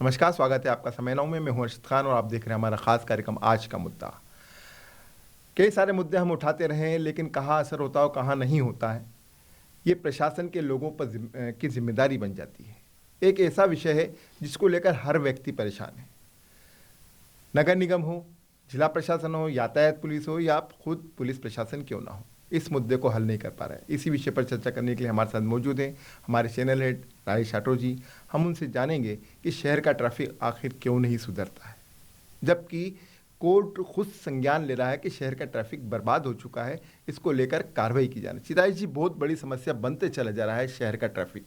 नमस्कार, स्वागत है आपका समय नाउ में। मैं हूं अर्शद खान और आप देख रहे हैं हमारा खास कार्यक्रम आज का मुद्दा। कई सारे मुद्दे हम उठाते रहे हैं, लेकिन कहाँ असर होता है और कहाँ नहीं होता है, ये प्रशासन के लोगों पर की जिम्मेदारी बन जाती है। एक ऐसा विषय है जिसको लेकर हर व्यक्ति परेशान है। नगर निगम हो, जिला प्रशासन हो, यातायात पुलिस हो या खुद पुलिस प्रशासन क्यों ना हो, इस मुद्दे को हल नहीं कर पा रहा है। इसी विषय पर चर्चा करने के लिए हमारे साथ मौजूद हैं हमारे चैनल हेड राजेश राठौर जी। हम उनसे जानेंगे कि शहर का ट्रैफिक आखिर क्यों नहीं सुधरता है, जबकि कोर्ट खुद संज्ञान ले रहा है कि शहर का ट्रैफिक बर्बाद हो चुका है, इसको लेकर कार्रवाई की जानी चाहिए। राजेश जी, बहुत बड़ी समस्या बनते चला जा रहा है शहर का ट्रैफिक।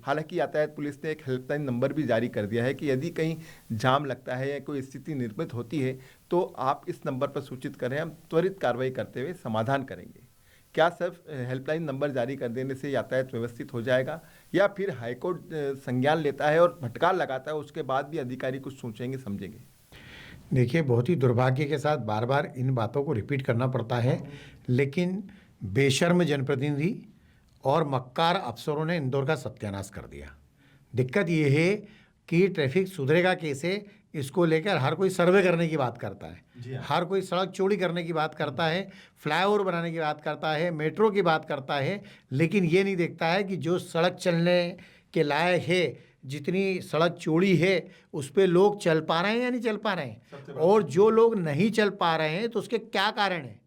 हालांकि यातायात पुलिस ने एक हेल्पलाइन नंबर भी जारी कर दिया है कि यदि कहीं जाम लगता है या कोई स्थिति निर्मित होती है तो आप इस नंबर पर सूचित करें, हम त्वरित कार्रवाई करते हुए समाधान करेंगे। क्या सिर्फ हेल्पलाइन नंबर जारी कर देने से यातायात व्यवस्थित हो जाएगा, या फिर हाईकोर्ट संज्ञान लेता है और भटकाल लगाता है, उसके बाद भी अधिकारी कुछ सोचेंगे समझेंगे? देखिए, बहुत ही दुर्भाग्य के साथ बार बार इन बातों को रिपीट करना पड़ता है, लेकिन बेशर्म जनप्रतिनिधि और मक्कार अफसरों ने इंदौर का सत्यानाश कर दिया। दिक्कत ये है कि ट्रैफिक सुधरेगा कैसे, इसको लेकर हर कोई सर्वे करने की बात करता है, हर कोई सड़क चौड़ी करने की बात करता है, फ्लाईओवर बनाने की बात करता है, मेट्रो की बात करता है, लेकिन ये नहीं देखता है कि जो सड़क चलने के लायक है, जितनी सड़क चौड़ी है उस पर लोग चल पा रहे हैं या नहीं चल पा रहे हैं, और जो लोग नहीं चल पा रहे हैं तो उसके क्या कारण है।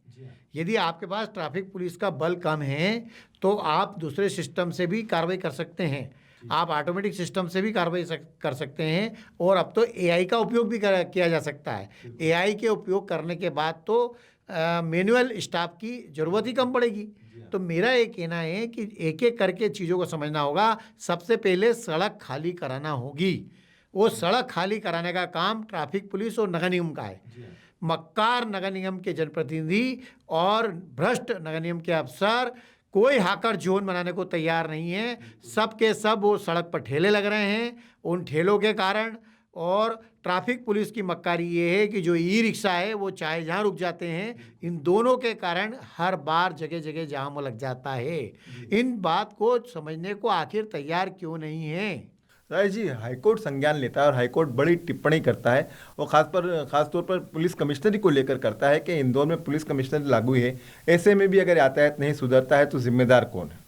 यदि आपके पास ट्रैफिक पुलिस का बल कम है तो आप दूसरे सिस्टम से भी कार्रवाई कर सकते हैं, आप ऑटोमेटिक सिस्टम से भी कार्रवाई कर सकते हैं, और अब तो एआई का उपयोग भी किया जा सकता है। एआई के उपयोग करने के बाद तो मैनुअल स्टाफ की ज़रूरत ही कम पड़ेगी। तो मेरा ये कहना है कि एक एक करके चीज़ों को समझना होगा। सबसे पहले सड़क खाली कराना होगी। वो सड़क खाली कराने का काम ट्रैफिक पुलिस और नगर निगम का है। मक्कार नगर निगम के जनप्रतिनिधि और भ्रष्ट नगर निगम के अफसर कोई हाकर जोन बनाने को तैयार नहीं है। सब के सब वो सड़क पर ठेले लग रहे हैं। उन ठेलों के कारण और ट्रैफिक पुलिस की मक्कारी ये है कि जो ई रिक्शा है वो चाहे जहाँ रुक जाते हैं, इन दोनों के कारण हर बार जगह जगह जाम लग जाता है। इन बात को समझने को आखिर तैयार क्यों नहीं है। राजेश जी, हाईकोर्ट संज्ञान लेता है और हाईकोर्ट बड़ी टिप्पणी करता है, और खासतौर पर पुलिस कमिश्नरी को लेकर करता है कि इंदौर में पुलिस कमिश्नरी लागू है। ऐसे में भी अगर यातायात नहीं सुधरता है तो जिम्मेदार कौन है?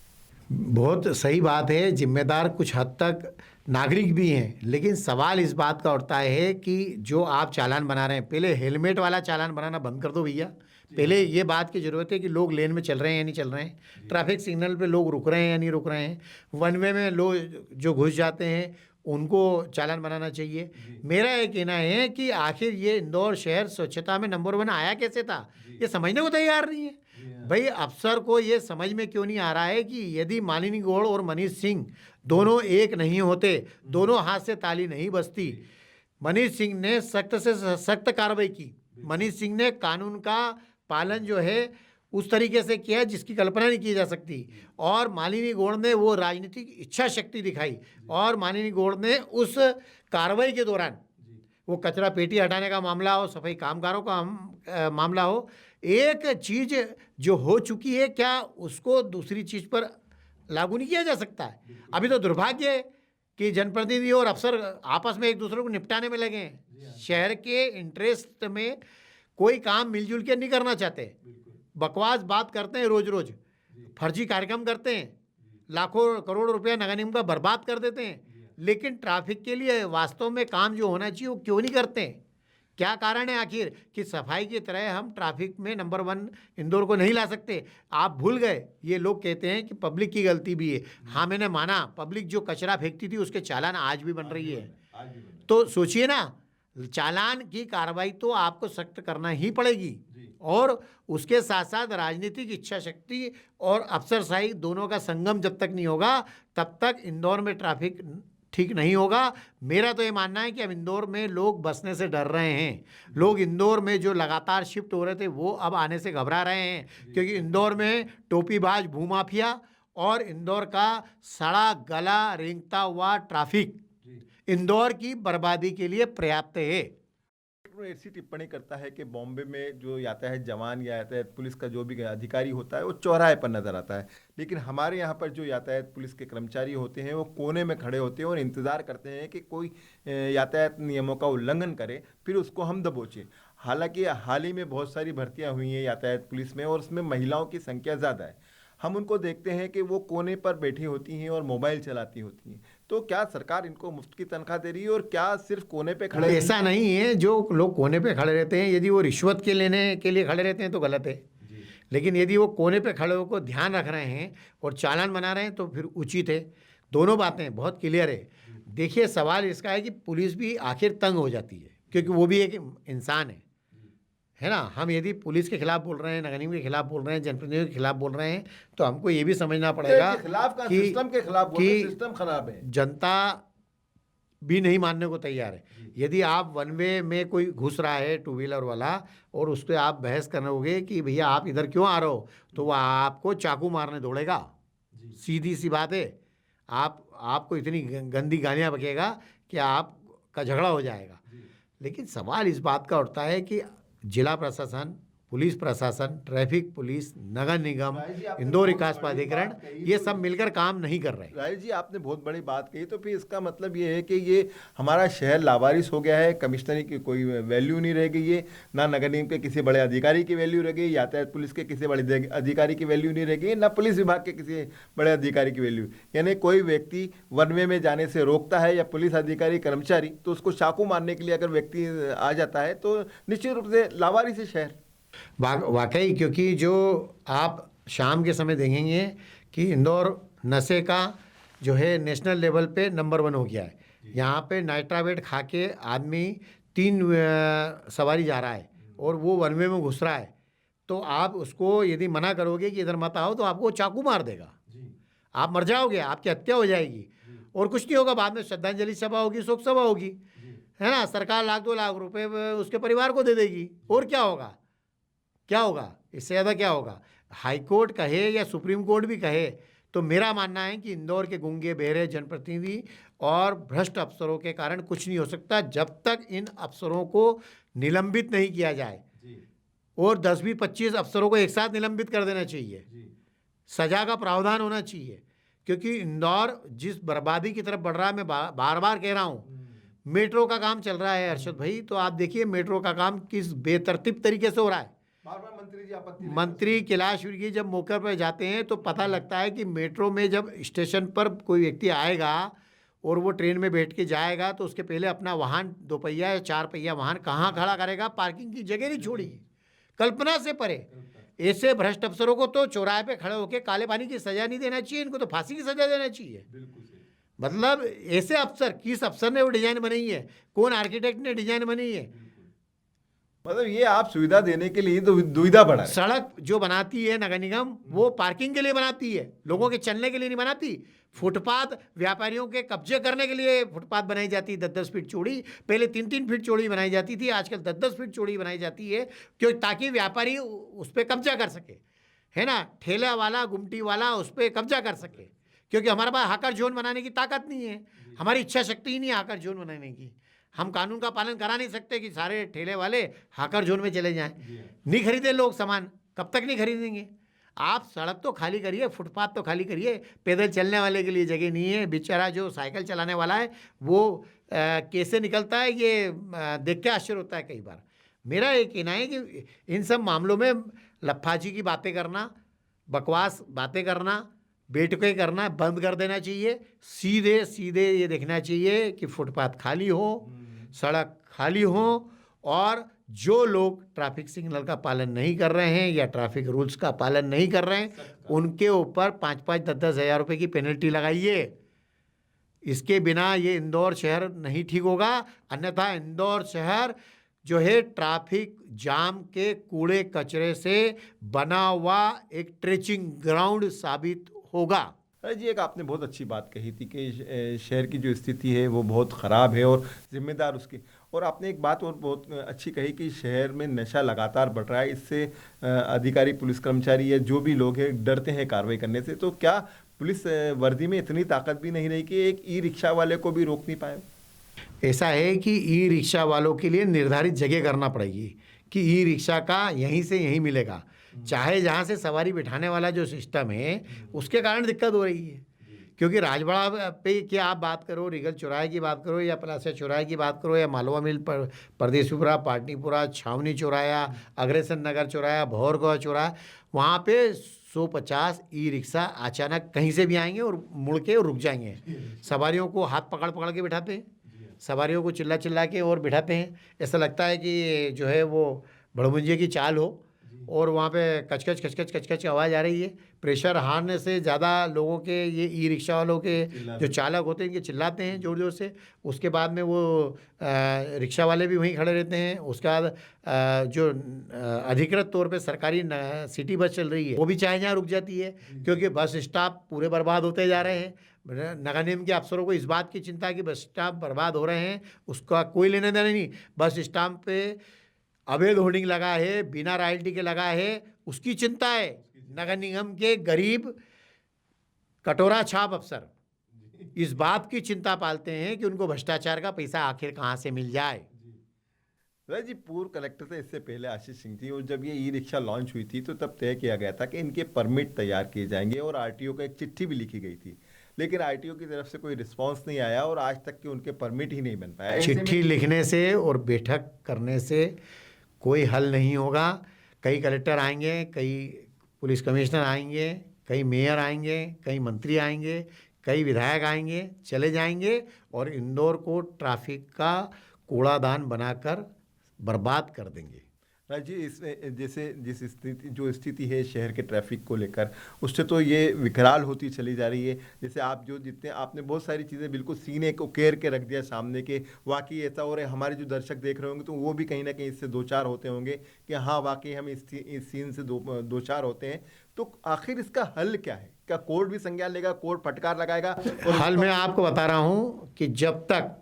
बहुत सही बात है, जिम्मेदार कुछ हद तक नागरिक भी हैं, लेकिन सवाल इस बात का उठता है कि जो आप चालान बना रहे हैं, पहले हेलमेट वाला चालान बनाना बंद कर दो भैया। पहले ये बात की ज़रूरत है कि लोग लेन में चल रहे हैं या नहीं चल रहे हैं, ट्रैफिक सिग्नल पे लोग रुक रहे हैं या नहीं रुक रहे हैं, वन वे में लोग जो घुस जाते हैं उनको चालान बनाना चाहिए। मेरा ये कहना है कि आखिर ये इंदौर शहर स्वच्छता में नंबर 1 आया कैसे था, ये समझने को तैयार नहीं है। भाई, अफसर को ये समझ में क्यों नहीं आ रहा है कि यदि मालिनी गौड़ और मनीष सिंह दोनों एक नहीं होते, दोनों हाथ से ताली नहीं बजती। मनीष सिंह ने सख्त से सख्त कार्रवाई की। मनीष सिंह ने कानून का पालन जो है उस तरीके से किया जिसकी कल्पना नहीं की जा सकती, और मालिनी गौड़ ने वो राजनीतिक इच्छा शक्ति दिखाई, और मालिनी गौड़ ने उस कार्रवाई के दौरान, वो कचरा पेटी हटाने का मामला हो, सफाई कामगारों का मामला हो, एक चीज़ जो हो चुकी है क्या उसको दूसरी चीज़ पर लागू नहीं किया जा सकता है। अभी तो दुर्भाग्य है कि जनप्रतिनिधि और अफसर आपस में एक दूसरे को निपटाने में लगे हैं। शहर के इंटरेस्ट में कोई काम मिलजुल के नहीं करना चाहते, बकवास बात करते हैं, रोज रोज फर्जी कार्यक्रम करते हैं, लाखों करोड़ रुपया नगर निगम का बर्बाद कर देते हैं, लेकिन ट्रैफिक के लिए वास्तव में काम जो होना चाहिए वो क्यों नहीं करते हैं। क्या कारण है आखिर कि सफाई की तरह हम ट्रैफिक में नंबर 1 इंदौर को नहीं ला सकते। आप भूल गए, ये लोग कहते हैं कि पब्लिक की गलती भी है। हाँ, मैंने माना, पब्लिक जो कचरा फेंकती थी उसके चालान आज भी बन रही है। तो सोचिए ना, चालान की कार्रवाई तो आपको सख्त करना ही पड़ेगी, और उसके साथ साथ राजनीतिक इच्छा शक्ति और अफसरशाही दोनों का संगम जब तक नहीं होगा तब तक इंदौर में ट्रैफिक ठीक नहीं होगा। मेरा तो ये मानना है कि अब इंदौर में लोग बसने से डर रहे हैं। लोग इंदौर में जो लगातार शिफ्ट हो रहे थे वो अब आने से घबरा रहे हैं, क्योंकि इंदौर में टोपीबाज भूमाफिया और इंदौर का सड़ा गला रेंगता हुआ ट्रैफिक इंदौर की बर्बादी के लिए पर्याप्त है। ऐसी टिप्पणी करता है कि बॉम्बे में जो यातायात जवान या यातायात पुलिस का जो भी अधिकारी होता है वो चौराहे पर नजर आता है, लेकिन हमारे यहाँ पर जो यातायात पुलिस के कर्मचारी होते हैं वो कोने में खड़े होते हैं और इंतज़ार करते हैं कि कोई यातायात नियमों का उल्लंघन करे, फिर उसको हम दबोचें। हालांकि हाल ही में बहुत सारी भर्तियां हुई हैं यातायात पुलिस में और उसमें महिलाओं की संख्या ज़्यादा है। हम उनको देखते हैं कि वो कोने पर बैठी होती हैं और मोबाइल चलाती होती हैं। तो क्या सरकार इनको मुफ्त की तनख्वाह दे रही है और क्या सिर्फ कोने पे खड़े? ऐसा नहीं है, जो लोग कोने पे खड़े रहते हैं यदि वो रिश्वत के लेने के लिए खड़े रहते हैं तो गलत है, लेकिन यदि वो कोने पे खड़े होकर ध्यान रख रहे हैं और चालान बना रहे हैं तो फिर उचित है। दोनों बातें बहुत क्लियर है। देखिए, सवाल इसका है कि पुलिस भी आखिर तंग हो जाती है, क्योंकि वो भी एक इंसान है ना। हम यदि पुलिस के खिलाफ बोल रहे हैं, नगर निगम के खिलाफ बोल रहे हैं, जनप्रतिनिधियों के खिलाफ बोल रहे हैं, तो हमको ये भी समझना पड़ेगा कि सिस्टम के खिलाफ बोल रहे हैं, सिस्टम खराब है। जनता भी नहीं मानने को तैयार है। यदि आप वन वे में कोई घुस रहा है टू व्हीलर वाला और उस पर आप बहस करोगे कि भैया आप इधर क्यों आ रहे हो, तो वह आपको चाकू मारने दौड़ेगा। सीधी सी बात है। आपको इतनी गंदी गालियाँ बकेगा कि आपका झगड़ा हो जाएगा। लेकिन सवाल इस बात का उठता है कि जिला प्रशासन, पुलिस प्रशासन, ट्रैफिक पुलिस, नगर निगम, इंदौर विकास प्राधिकरण, ये सब मिलकर काम नहीं कर रहे। राजेश जी, आपने बहुत बड़ी बात कही। तो फिर इसका मतलब ये है कि ये हमारा शहर लावारिस हो गया है, कमिश्नरी की कोई वैल्यू नहीं रह गई है, ना नगर निगम के किसी बड़े अधिकारी की वैल्यू रह गई, यातायात पुलिस के किसी बड़े अधिकारी की वैल्यू नहीं रह गई, ना पुलिस विभाग के किसी बड़े अधिकारी की वैल्यू। यानी कोई व्यक्ति वन वे में जाने से रोकता है या पुलिस अधिकारी कर्मचारी, तो उसको चाकू मारने के लिए अगर व्यक्ति आ जाता है तो निश्चित रूप से लावारिस है शहर। वाकई, क्योंकि जो आप शाम के समय देखेंगे कि इंदौर नशे का जो है नेशनल लेवल पे नंबर 1 हो गया है। यहाँ पे नाइट्रावेट खा के आदमी 3 सवारी जा रहा है और वो वन वे में घुस रहा है, तो आप उसको यदि मना करोगे कि इधर मत आओ तो आपको चाकू मार देगा, आप मर जाओगे, आपकी हत्या हो जाएगी और कुछ नहीं होगा। बाद में श्रद्धांजलि सभा होगी, शोक सभा होगी, है ना। सरकार 1-2 लाख रुपए उसके परिवार को दे देगी और क्या होगा, क्या होगा, इससे ज़्यादा क्या होगा। हाई कोर्ट कहे या सुप्रीम कोर्ट भी कहे तो मेरा मानना है कि इंदौर के गूंगे बहरे जनप्रतिनिधि और भ्रष्ट अफसरों के कारण कुछ नहीं हो सकता, जब तक इन अफसरों को निलंबित नहीं किया जाए। और 10-20-25 अफसरों को एक साथ निलंबित कर देना चाहिए, सजा का प्रावधान होना चाहिए। क्योंकि इंदौर जिस बर्बादी की तरफ बढ़ रहा है, मैं बार बार कह रहा हूँ, मेट्रो का काम चल रहा है हर्षद भाई, तो आप देखिए मेट्रो का काम किस बेतरतीब तरीके से हो रहा है। बार-बार मंत्री कैलाश विर्की जब मौके पर जाते हैं तो पता लगता है कि मेट्रो में जब स्टेशन पर कोई व्यक्ति आएगा और वो ट्रेन में बैठ के जाएगा तो उसके पहले अपना वाहन 2 पहिया या 4 पहिया वाहन कहाँ खड़ा करेगा, पार्किंग की जगह नहीं छोड़ी। कल्पना से परे। ऐसे भ्रष्ट अफसरों को तो चौराहे पे खड़े होकर काले पानी की सजा नहीं देना चाहिए, इनको तो फांसी की सजा देना चाहिए। मतलब ऐसे अफसर, किस अफसर ने वो डिजाइन बनाई है, कौन आर्किटेक्ट ने डिजाइन बनाई है। मतलब ये आप सुविधा देने के लिए दुविधा बढ़ा। सड़क जो बनाती है नगर निगम, वो पार्किंग के लिए बनाती है, लोगों के चलने के लिए नहीं बनाती। फुटपाथ व्यापारियों के कब्जे करने के लिए फुटपाथ बनाई जाती है 10-10 फीट चौड़ी। पहले 3-3 फीट चौड़ी बनाई जाती थी, आजकल 10-10 फीट चौड़ी बनाई जाती है, क्यों, ताकि व्यापारी उस पर कब्जा कर सके, है ना। ठेला वाला, गुमटी वाला उस पर कब्जा कर सके, क्योंकि हमारे पास हाकर जोन बनाने की ताकत नहीं है, हमारी इच्छा शक्ति ही नहीं है हाकर जोन बनाने की। हम कानून का पालन करा नहीं सकते कि सारे ठेले वाले हाकर जोन में चले जाएं। नहीं खरीदे लोग सामान, कब तक नहीं खरीदेंगे। आप सड़क तो खाली करिए, फुटपाथ तो खाली करिए, पैदल चलने वाले के लिए जगह नहीं है। बेचारा जो साइकिल चलाने वाला है वो कैसे निकलता है, ये देख के आश्चर्य होता है कई बार। मेरा ये कहना है कि इन सब मामलों में लफाजी की बातें करना, बकवास बातें करना, बैठकें करना बंद कर देना चाहिए। सीधे सीधे ये देखना चाहिए कि फुटपाथ खाली हो, सड़क खाली हो, और जो लोग ट्रैफिक सिग्नल का पालन नहीं कर रहे हैं या ट्रैफिक रूल्स का पालन नहीं कर रहे हैं उनके ऊपर 5-5, 10-10 हज़ार रुपये की पेनल्टी लगाइए। इसके बिना ये इंदौर शहर नहीं ठीक होगा। अन्यथा इंदौर शहर जो है ट्रैफिक जाम के कूड़े कचरे से बना हुआ एक ट्रेचिंग ग्राउंड साबित होगा। अरे जी, एक आपने बहुत अच्छी बात कही थी कि शहर की जो स्थिति है वो बहुत ख़राब है और जिम्मेदार उसकी। और आपने एक बात और बहुत अच्छी कही कि शहर में नशा लगातार बढ़ रहा है, इससे अधिकारी, पुलिस कर्मचारी या जो भी लोग हैं डरते हैं कार्रवाई करने से। तो क्या पुलिस वर्दी में इतनी ताकत भी नहीं रही कि एक ई रिक्शा वाले को भी रोक नहीं पाए? ऐसा है कि ई रिक्शा वालों के लिए निर्धारित जगह करना पड़ेगी कि ई रिक्शा का यहीं से यहीं मिलेगा, चाहे जहाँ से सवारी बिठाने वाला जो सिस्टम है उसके कारण दिक्कत हो रही है। क्योंकि राजवाड़ा पे की आप बात करो, रिगल चौराहे की बात करो, या पलासिया चौराहे की बात करो, या मालवा मिल पर परदेसीपुरा, पाटनीपुरा, छावनी चौराया, अग्रसेन नगर चौराया, भौरगढ़ चौराहा, वहाँ पे 150 ई रिक्शा अचानक कहीं से भी आएंगे और मुड़ के रुक जाएंगे। सवारियों को हाथ पकड़ पकड़ के बिठाते हैं, सवारियों को चिल्ला चिल्ला के और बिठाते हैं। ऐसा लगता है कि जो है वो भड़मुंजिये की चाल हो, और वहाँ पे कचकच कचकच कचकच आवाज़ आ रही है। प्रेशर हारने से ज़्यादा लोगों के, ये ई रिक्शा वालों के जो चालक होते हैं इनके चिल्लाते हैं ज़ोर ज़ोर से। उसके बाद में वो रिक्शा वाले भी वहीं खड़े रहते हैं। उसके बाद जो अधिकृत तौर पे सरकारी सिटी बस चल रही है वो भी चाहे जहाँ रुक जाती है, क्योंकि बस स्टॉप पूरे बर्बाद होते जा रहे हैं। नगर निगम के अफसरों को इस बात की चिंता है कि बस स्टॉप बर्बाद हो रहे हैं, उसका कोई लेना देना नहीं। बस स्टॉप पे अवैध होर्डिंग लगा है, बिना रॉयल्टी के लगा है, उसकी चिंता है। नगर निगम के गरीब कटोरा छाप अफसर इस बात की चिंता पालते हैं कि उनको भ्रष्टाचार का पैसा आखिर कहाँ से मिल जाए। राज जी, पूर्व कलेक्टर थे इससे पहले आशीष सिंह थी, और जब ये ई रिक्शा लॉन्च हुई थी तो तब तय किया गया था कि इनके परमिट तैयार किए जाएंगे, और आरटीओ को एक चिट्ठी भी लिखी गई थी। लेकिन आरटीओ की तरफ से कोई रिस्पांस नहीं आया और आज तक के उनके परमिट ही नहीं बन पाया। चिट्ठी लिखने से और बैठक करने से कोई हल नहीं होगा। कई कलेक्टर आएंगे, कई पुलिस कमिश्नर आएंगे, कई मेयर आएंगे, कई मंत्री आएंगे, कई विधायक आएंगे, चले जाएंगे, और इंदौर को ट्रैफिक का कूड़ादान बनाकर बर्बाद कर देंगे। राज जी, इसमें जैसे जो स्थिति है शहर के ट्रैफिक को लेकर, उससे तो ये विकराल होती चली जा रही है। जैसे आप जो जितने आपने बहुत सारी चीज़ें बिल्कुल सीने को केर के रख दिया सामने के, वाकई ऐसा हो रहा है। हमारे जो दर्शक देख रहे होंगे तो वो भी कहीं ना कहीं इससे दो चार होते होंगे कि हाँ वाकई हम इस सीन से दो चार होते हैं। तो आखिर इसका हल क्या है? क्या कोर्ट भी संज्ञान लेगा, कोर्ट फटकार लगाएगा? हल मैं आपको बता रहा हूँ कि जब तक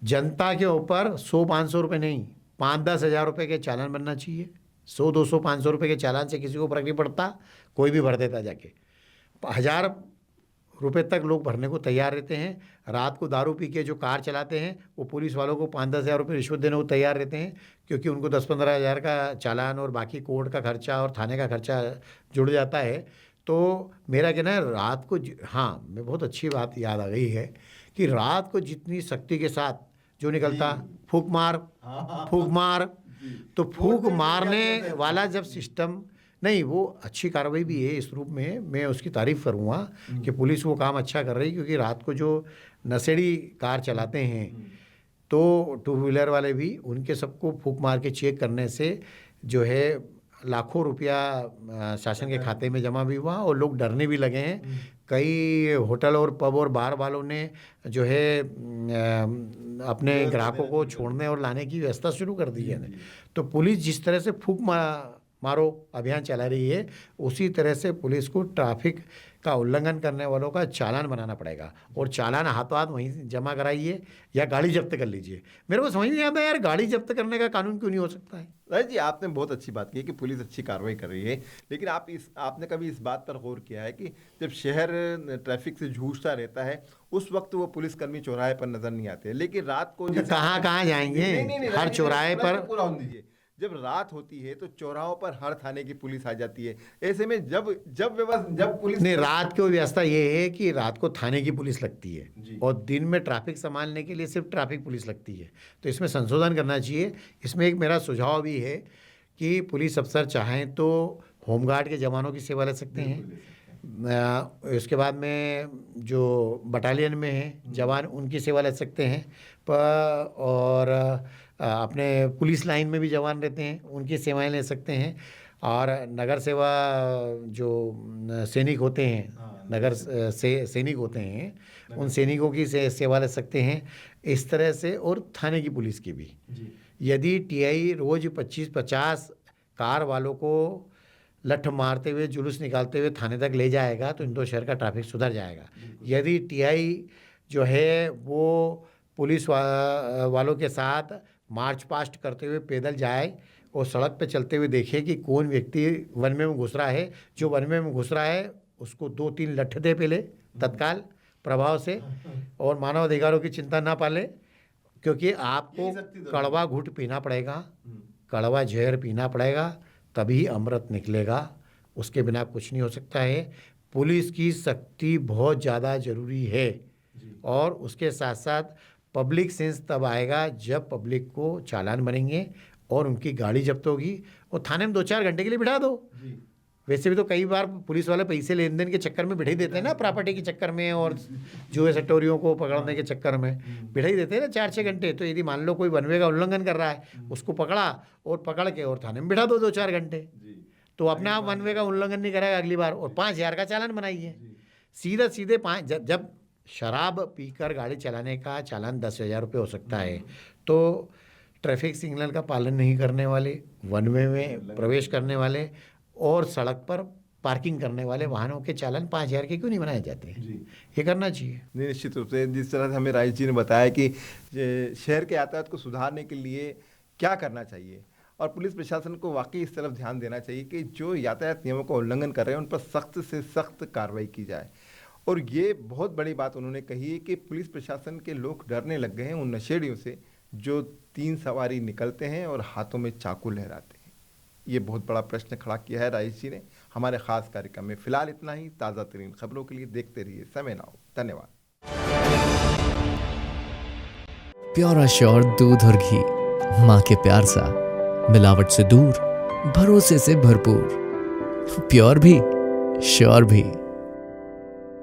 जनता के ऊपर 100-500 रुपये नहीं, 5-10 हज़ार रुपये के चालान बनना चाहिए। 100-200-500 रुपये के चालान से किसी को फर्क नहीं पड़ता, कोई भी भर देता जाके। 1000 रुपये तक लोग भरने को तैयार रहते हैं। रात को दारू पी के जो कार चलाते हैं वो पुलिस वालों को 5-10 हज़ार रुपये रिश्वत देने को तैयार रहते हैं, क्योंकि उनको 10-15 हज़ार का चालान और बाकी कोर्ट का खर्चा और थाने का खर्चा जुड़ जाता है। तो मेरा कहना है रात को, हाँ मैं बहुत अच्छी बात याद आ गई है कि रात को जितनी सख्ती के साथ जो निकलता, फूक मार, तो फूक मारने वाला जब सिस्टम नहीं, वो अच्छी कार्रवाई भी है इस रूप में, मैं उसकी तारीफ़ करूँगा कि पुलिस वो काम अच्छा कर रही है। क्योंकि रात को जो नशेड़ी कार चलाते हैं तो टू व्हीलर वाले भी, उनके सबको फूक मार के चेक करने से जो है लाखों रुपया शासन के खाते में जमा भी हुआ और लोग डरने भी लगे हैं। कई होटल और पब और बार वालों ने जो है अपने ग्राहकों को छोड़ने और लाने की व्यवस्था शुरू कर दी है। तो पुलिस जिस तरह से फूक मारो अभियान चला रही है, उसी तरह से पुलिस को ट्रैफिक का उल्लंघन करने वालों का चालान बनाना पड़ेगा, और चालान हाथों हाथ वहीं जमा कराइए या गाड़ी जब्त कर लीजिए। मेरे को समझ नहीं आता यार, गाड़ी जब्त करने का कानून क्यों नहीं हो सकता है? राज जी, आपने बहुत अच्छी बात की है कि पुलिस अच्छी कार्रवाई कर रही है, लेकिन आपने कभी इस बात पर गौर किया है कि जब शहर ट्रैफिक से जूझता रहता है उस वक्त वो पुलिसकर्मी चौराहे पर नजर नहीं आते, लेकिन रात को कहाँ जाएंगे? हर चौराहे पर पूरा होने दीजिए। जब रात होती है तो चौराहों पर हर थाने की पुलिस आ जाती है। ऐसे में जब पुलिस नहीं, रात की व्यवस्था ये है कि रात को थाने की पुलिस लगती है और दिन में ट्रैफिक संभालने के लिए सिर्फ ट्रैफिक पुलिस लगती है। तो इसमें संशोधन करना चाहिए। इसमें एक मेरा सुझाव भी है कि पुलिस अफसर चाहें तो होमगार्ड के जवानों की सेवा ले सकते हैं। उसके बाद में जो बटालियन में हैं जवान, उनकी सेवा ले सकते हैं। और अपने पुलिस लाइन में भी जवान रहते हैं, उनकी सेवाएं ले सकते हैं। और नगर सेवा जो सैनिक होते हैं, नगर से सैनिक होते हैं, उन सैनिकों की सेवा ले सकते हैं इस तरह से। और थाने की पुलिस की भी, यदि टीआई रोज़ 25-50 कार वालों को लठ मारते हुए, जुलूस निकालते हुए थाने तक ले जाएगा तो इंदौर शहर का ट्रैफिक सुधर जाएगा। यदि टीआई जो है वो पुलिस वालों के साथ मार्च पास्ट करते हुए पैदल जाए और सड़क पे चलते हुए देखे कि कौन व्यक्ति वन में घुस रहा है, जो वन में घुस रहा है उसको 2-3 लठ दे पहले तत्काल प्रभाव से, और मानव अधिकारों की चिंता ना पाले, क्योंकि आपको यही शक्ति तो कड़वा घुट पीना पड़ेगा, कड़वा जहर पीना पड़ेगा, तभी अमृत निकलेगा। उसके बिना कुछ नहीं हो सकता है। पुलिस की सख्ती बहुत ज़्यादा ज़रूरी है, और उसके साथ साथ पब्लिक सेंस तब आएगा जब पब्लिक को चालान बनेंगे और उनकी गाड़ी जब्त होगी, और थाने में 2-4 घंटे के लिए बिठा दो। वैसे भी तो कई बार पुलिस वाले पैसे लेन देन के चक्कर में बिठा ही देते हैं ना, प्रॉपर्टी के चक्कर में और जुए सट्टोरियों को पकड़ने के चक्कर में बिठा ही देते हैं ना 4-6 घंटे। तो यदि मान लो कोई वन वे का उल्लंघन कर रहा है, उसको पकड़ा और पकड़ के और थाने में बिठा दो 2-4 घंटे, तो अपने आप वन वे का उल्लंघन नहीं करेगा अगली बार, और 5,000 का चालान बनाइए। सीधे 5 जब शराब पीकर गाड़ी चलाने का चालान 10,000 रुपये हो सकता है, तो ट्रैफिक सिग्नल का पालन नहीं करने वाले, वन वे में प्रवेश करने वाले और सड़क पर पार्किंग करने वाले वाहनों के चालान 5,000 के क्यों नहीं बनाए जाते हैं? ये करना चाहिए। नहीं, निश्चित रूप से जिस तरह से हमें राजेश जी ने बताया कि शहर के यातायात को सुधारने के लिए क्या करना चाहिए, और पुलिस प्रशासन को वाकई इस तरफ ध्यान देना चाहिए कि जो यातायात नियमों का उल्लंघन कर रहे हैं उन पर सख्त से सख्त कार्रवाई की जाए। और ये बहुत बड़ी बात उन्होंने कही है कि पुलिस प्रशासन के लोग डरने लग गए हैं उन नशेड़ियों से जो 3 सवारी निकलते हैं और हाथों में चाकू लहराते हैं। ये बहुत बड़ा प्रश्न खड़ा किया है राजेश जी ने हमारे खास कार्यक्रम में। फिलहाल इतना ही। ताज़ा तरीन खबरों के लिए देखते रहिए समय नाउ। धन्यवाद। प्योर श्योर दूध और घी, माँ के प्यार सा, मिलावट से दूर, भरोसे से भरपूर, प्योर भी श्योर भी।